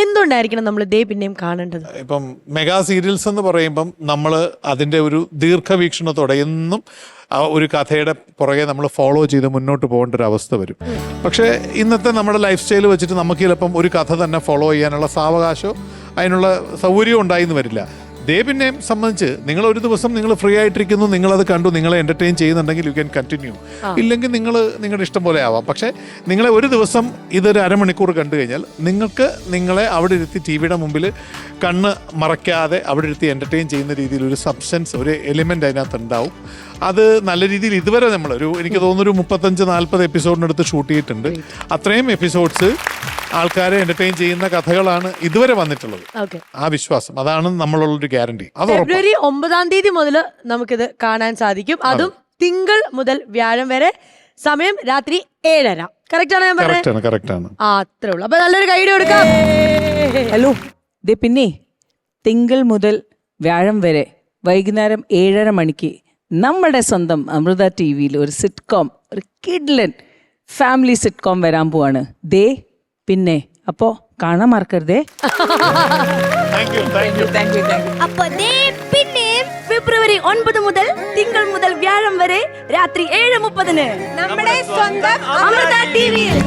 എന്തുകൊണ്ടായിരിക്കണം നമ്മൾ ദേ പിന്നെയും കാണേണ്ടത്? ഇപ്പം മെഗാ സീരിയൽസ് എന്ന് പറയുമ്പം നമ്മൾ അതിൻ്റെ ഒരു ദീർഘവീക്ഷണത്തോടെ എന്നും ആ ഒരു കഥയുടെ പുറകെ നമ്മൾ ഫോളോ ചെയ്ത് മുന്നോട്ട് പോകേണ്ട ഒരു അവസ്ഥ വരും. പക്ഷേ ഇന്നത്തെ നമ്മുടെ ലൈഫ് സ്റ്റൈൽ വെച്ചിട്ട് നമുക്ക് ചിലപ്പം ഒരു കഥ തന്നെ ഫോളോ ചെയ്യാനുള്ള സാവകാശമോ അതിനുള്ള സൗകര്യവും ഉണ്ടായിന്ന് വരില്ല. ദേ പിന്നെയും സംബന്ധിച്ച് നിങ്ങൾ ഒരു ദിവസം നിങ്ങൾ ഫ്രീ ആയിട്ടിരിക്കുന്നു, നിങ്ങളത് കണ്ടു, നിങ്ങളെ എൻ്റർടൈൻ ചെയ്യുന്നുണ്ടെങ്കിൽ യു ക്യാൻ കണ്ടിന്യൂ. ഇല്ലെങ്കിൽ നിങ്ങൾ നിങ്ങളുടെ ഇഷ്ടം പോലെ ആവാം. പക്ഷേ നിങ്ങളെ ഒരു ദിവസം ഇതൊരു അരമണിക്കൂർ കണ്ടു കഴിഞ്ഞാൽ നിങ്ങൾക്ക് നിങ്ങളെ അവിടെ ഇരുത്തി ടി വിയുടെ മുമ്പിൽ കണ്ണ് മറയ്ക്കാതെ അവിടെ ഇരുത്തി എൻ്റർടൈൻ ചെയ്യുന്ന രീതിയിൽ ഒരു സബ്സ്റ്റൻസ്, ഒരു എലിമെൻ്റ് അതിനകത്ത് ഉണ്ടാവും. അത് നല്ല രീതിയിൽ ഇതുവരെ എനിക്ക് തോന്നുന്നു ഒരു 35-40 എപ്പിസോഡിനടുത്ത് ഷൂട്ട് ചെയ്തിട്ടുണ്ട്. അത്രയും എപ്പിസോഡ്സ് ആൾക്കാരെ എൻ്റർടൈൻ ചെയ്യുന്ന കഥകളാണ് ഇതുവരെ വന്നിട്ടുള്ളത്. ആ വിശ്വാസം, അതാണ് നമ്മളുള്ളൊരു ഗ്യാരണ്ടി. ഫെബ്രുവരി 9 മുതൽ നമുക്കിത് കാണാൻ സാധിക്കും. അതും തിങ്കൾ മുതൽ വ്യാഴം വരെ, സമയം രാത്രി 7:30. കറക്റ്റ് ആണ് ഞാൻ പറഞ്ഞത്? കറക്റ്റ് ആണ്. അത്രേ ഉള്ളൂ. അപ്പൊ നല്ലൊരു ഗൈഡ് കൊടുക്കാം. ഹലോ, ദേ പിന്നെ തിങ്കൾ മുതൽ വ്യാഴം വരെ വൈകുന്നേരം 7:30 മണിക്ക് നമ്മുടെ സ്വന്തം അമൃത TV-യിൽ ഒരു സിറ്റ്കോം, ഒരു കിഡ്ലൻ ഫാമിലി സിറ്റ്കോം വരാൻ പോവാണ്. ദേ പിന്നെ. അപ്പോ കാണാൻ മറക്കരുതേ. അപ്പൊ ദേ പിന്നെ ഫെബ്രുവരി 9 മുതൽ തിങ്കൾ മുതൽ വ്യാഴം വരെ രാത്രി 7:30 നമ്മുടെ സ്വന്തം അമൃത TV-യിൽ.